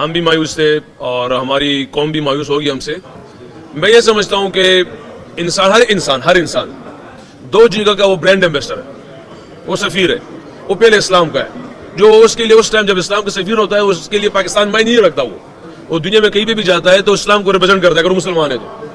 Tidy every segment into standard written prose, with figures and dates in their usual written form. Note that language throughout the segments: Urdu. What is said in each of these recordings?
ہم بھی مایوس تھے اور ہماری قوم بھی مایوس ہوگی ہم سے. میں یہ سمجھتا ہوں کہ ہر انسان دو جگہ کا وہ برانڈ ایمبیسڈر ہے, وہ سفیر ہے, وہ پہلے اسلام کا ہے, جو اس کے لیے اس ٹائم جب اسلام کا سفیر ہوتا ہے اس کے لیے پاکستان معنی نہیں رکھتا, وہ دنیا میں کہیں پہ بھی جاتا ہے تو اسلام کو ریپرزینٹ کرتا ہے اگر وہ مسلمان ہے تو.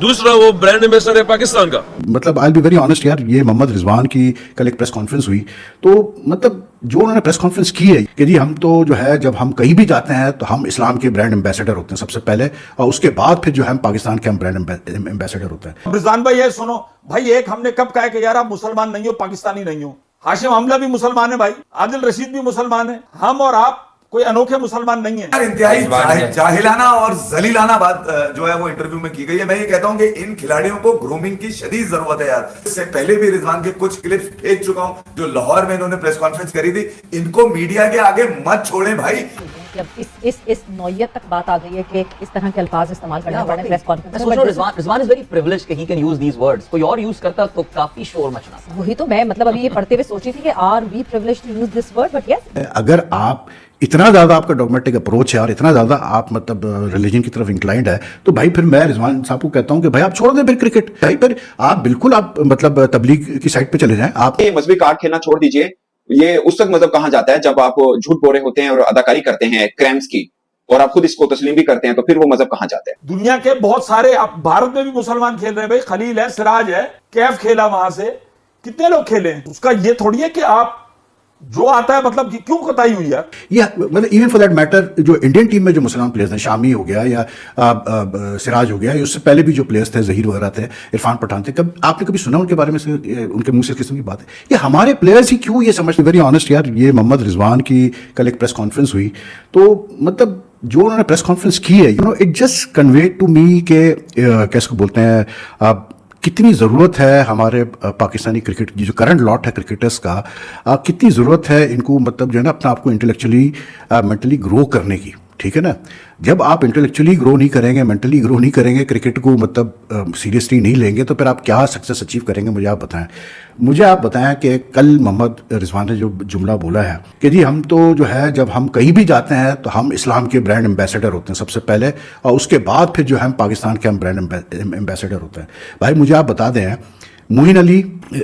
دوسرا وہ برانڈ ایمبیسڈر ہے پاکستان کا. مطلب آئی بی ویری آنیسٹ یار, یہ محمد رضوان کی کل ایک پریس کانفرنس ہوئی تو مطلب جو انہوں نے پریس کانفرنس کی ہے کہ جی ہم تو جو ہے جب ہم کہیں بھی جاتے ہیں تو ہم اسلام کے برانڈ ایمبیسڈر ہوتے ہیں سب سے پہلے, اور اس کے بعد پھر جو ہے ہم پاکستان کے ہم برانڈ ایمبیسڈر ہوتے ہیں. رضوان بھائی یہ سنو بھائی, ایک ہم نے کب کہا کہ یار آپ مسلمان نہیں ہو, پاکستانی نہیں ہو. ہاشم حملہ بھی مسلمان ہے بھائی, عادل رشید بھی مسلمان ہے, ہم اور آپ کوئی انوکھے مسلمان نہیں ہیں. انتہائی جاہلانہ اور ذلیلانہ بات جو ہے وہ انٹرویو میں کی گئی ہے. میں یہ کہتا ہوں کہ ان کھلاڑیوں کو گرومنگ کی شدید ضرورت ہے یار. اس سے پہلے بھی رضوان کے کچھ کلپس بھیج چکا ہوں جو لاہور میں انہوں نے پریس کانفرنس کری تھی. ان کو میڈیا کے آگے مت چھوڑیں بھائی. اب اس نوعیت تک بات آ گئی ہے کہ اس طرح کے الفاظ استعمال کرنا پڑے پریس کانفرنس میں. رضوان is very privileged کہ he can use these words. کوئی اور یوز کرتا تو کافی شور مچنا. وہی تو میں مطلب ابھی یہ پڑھتے ہوئے سوچی تھی کہ are we privileged to use this word, but yes. اگر آپ اتنا زیادہ آپ کا ڈوگمیٹک اپروچ ہے اور اتنا زیادہ آپ مطلب ریلیجن کی طرف انکلائنڈ ہے تو بھائی پھر میں رضوان صاحب کو کہتا ہوں کہ بھائی آپ چھوڑ دیں پھر کرکٹ. بھائی پھر آپ بالکل آپ مطلب تبلیغ کی سائٹ پہ چلے جائیں. آپ یہ مذہبی کارڈ کھیلنا چھوڑ دیجئے. یہ اس وقت مذہب کہاں جاتا ہے جب آپ جھوٹ بول رہے ہوتے ہیں اور اداکاری کرتے ہیں کرائمز کی, اور آپ خود اس کو تسلیم بھی کرتے ہیں, تو پھر وہ مذہب کہاں جاتا ہے. دنیا کے بہت سارے, بھارت میں بھی مسلمان کھیل رہے ہیں بھائی. خلیل ہے, سراج ہے, کیف کھیلا وہاں سے, کتنے لوگ کھیلے ہیں. اس کا یہ تھوڑی ہے کہ آپ جو آتا ہے مطلب کیوں قطعی ہوئی ہے. یہ مطلب ایون فار دیٹ میٹر جو انڈین ٹیم میں جو مسلمان پلیئرز ہیں, شامی ہو گیا یا سراج ہو گیا, اس سے پہلے بھی جو پلیئرز تھے, ظہیر وغیرہ تھے, عرفان پٹھان تھے, آپ نے کبھی سنا ان کے بارے میں سے ان کے منہ سے قسم کی بات ہے؟ یہ ہمارے پلیئرز ہی کیوں یہ سمجھتے. ویری آنیسٹ یار, یہ محمد رضوان کی کل ایک پریس کانفرنس ہوئی تو مطلب جو انہوں نے پریس کانفرنس کی ہے, you know it just convey to me کہ کیس کو بولتے ہیں کتنی ضرورت ہے ہمارے پاکستانی کرکٹ کی جو کرنٹ لاٹ ہے کرکٹرز کا, کتنی ضرورت ہے ان کو مطلب جو ہے نا اپنا آپ کو انٹلیکچولی مینٹلی گرو کرنے کی. ٹھیک ہے نا, جب آپ انٹلیکچولی گرو نہیں کریں گے, مینٹلی گرو نہیں کریں گے, کرکٹ کو مطلب سیریسلی نہیں لیں گے, تو پھر آپ کیا سکسیس اچیو کریں گے. مجھے آپ بتائیں کہ کل محمد رضوان نے جو جملہ بولا ہے کہ جی ہم تو جو ہے جب ہم کہیں بھی جاتے ہیں تو ہم اسلام کے برانڈ ایمبیسڈر ہوتے ہیں سب سے پہلے, اور اس کے بعد پھر جو ہم پاکستان کے ہم برانڈ ایمبیسڈر ہوتے ہیں. بھائی مجھے آپ بتا دیں, معین علی,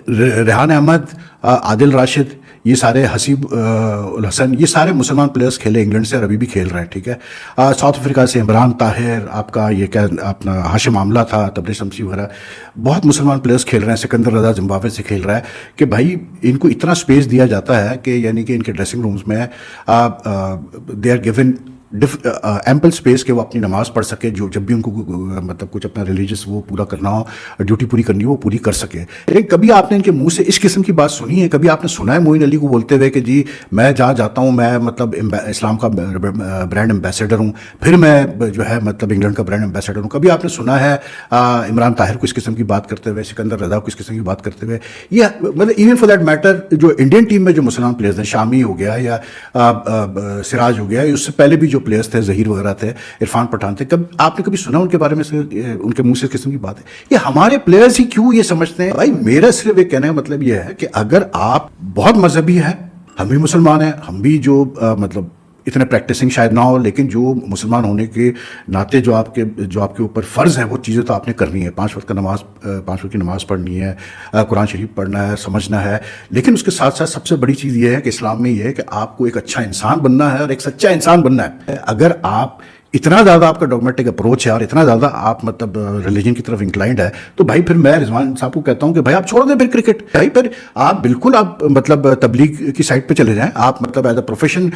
ریحان احمد, عادل راشد, یہ سارے حسیب الحسن, یہ سارے مسلمان پلیئرز کھیلے انگلینڈ سے اور ابھی بھی کھیل رہے ہیں. ٹھیک ہے, ساؤتھ افریقہ سے عمران طاہر, آپ کا یہ کیا اپنا ہاشم عاملہ تھا, تبریز شمسی وغیرہ, بہت مسلمان پلیئرز کھیل رہے ہیں. سکندر رضا زمبابوے سے کھیل رہا ہے. کہ بھائی ان کو اتنا سپیس دیا جاتا ہے کہ یعنی کہ ان کے ڈریسنگ رومز میں they are given ample space کہ وہ اپنی نماز پڑھ سکے, جو جب بھی ان کو مطلب کچھ اپنا ریلیجس وہ پورا کرنا ہو, ڈیوٹی پوری کرنی ہو, وہ پوری کر سکے. لیکن کبھی آپ نے ان کے منہ سے اس قسم کی بات سنی ہے؟ کبھی آپ نے سنا ہے معین علی کو بولتے ہوئے کہ جی میں جہاں جاتا ہوں میں مطلب اسلام کا برانڈ ایمبیسڈر ہوں, پھر میں جو ہے مطلب انگلینڈ کا برانڈ ایمبیسڈر ہوں؟ کبھی آپ نے سنا ہے عمران طاہر کو اس قسم کی بات کرتے ہوئے, سکندر رضا کو اس قسم کی بات کرتے ہوئے؟ یہ مطلب ایون فار دیٹ میٹر جو انڈین ٹیم میں جو مسلمان پلیئرز ہیں, شامی ہو گیا یا سراج ہو گیا, اس سے پہلے بھی جو پلیئرز تھے, ظہیر وغیرہ تھے, عرفان پٹھان تھے, آپ نے کبھی سنا ان کے بارے میں سے ان کے منہ سے قسم کی بات ہے؟ یہ ہمارے پلیئرز ہی کیوں یہ سمجھتے ہیں. بھائی میرا صرف ایک کہنے کا مطلب یہ ہے کہ اگر آپ بہت مذہبی ہیں, ہم بھی مسلمان ہیں, ہم بھی جو مطلب اتنے پریکٹسنگ شاید نہ ہو, لیکن جو مسلمان ہونے کے ناطے جو آپ کے اوپر فرض ہیں وہ چیزیں تو آپ نے کرنی ہے. 5 وقت کی نماز پڑھنی ہے, قرآن شریف پڑھنا ہے, سمجھنا ہے. لیکن اس کے ساتھ ساتھ سب سے بڑی چیز یہ ہے کہ اسلام میں یہ ہے کہ آپ کو ایک اچھا انسان بننا ہے اور ایک سچا انسان بننا ہے. اگر آپ اتنا زیادہ آپ کا ڈوگمیٹک اپروچ ہے اور اتنا زیادہ آپ مطلب ریلیجن کی طرف انکلائنڈ ہے تو بھائی پھر میں رضوان صاحب کو کہتا ہوں کہ بھائی آپ چھوڑ دیں پھر کرکٹ. بھائی پھر آپ بالکل آپ مطلب تبلیغ کی سائٹ پہ چلے جائیں, آپ مطلب ایز اے پروفیشن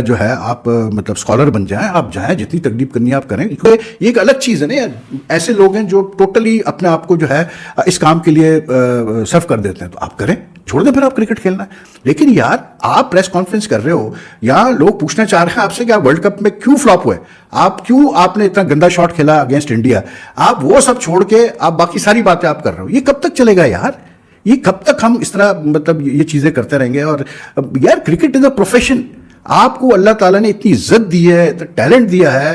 جو ہے آپ مطلب اسکالر بن جائیں, آپ جائیں, جتنی تکلیف کرنی ہے آپ کریں. یہ ایک الگ چیز ہے نا یار, ایسے لوگ ہیں جو ٹوٹلی اپنے آپ کو جو ہے اس کام کے لیے صرف کر دیتے ہیں, تو آپ کریں, چھوڑ دیں پھر آپ کرکٹ کھیلنا. لیکن یار آپ پریس کانفرنس کر رہے ہو, یہاں لوگ پوچھنا چاہ رہے ہیں آپ سے کہ آپ ورلڈ کپ میں کیوں فلاپ ہوئے, آپ نے اتنا گندا شاٹ کھیلا اگینسٹ انڈیا, آپ وہ سب چھوڑ کے آپ باقی ساری باتیں آپ کر رہے ہو. یہ کب تک چلے گا یار؟ یہ کب تک ہم اس طرح مطلب یہ چیزیں کرتے رہیں گے؟ اور یار کرکٹ از اے پروفیشن. آپ کو اللہ تعالیٰ نے اتنی عزت دی ہے, اتنا ٹیلنٹ دیا ہے,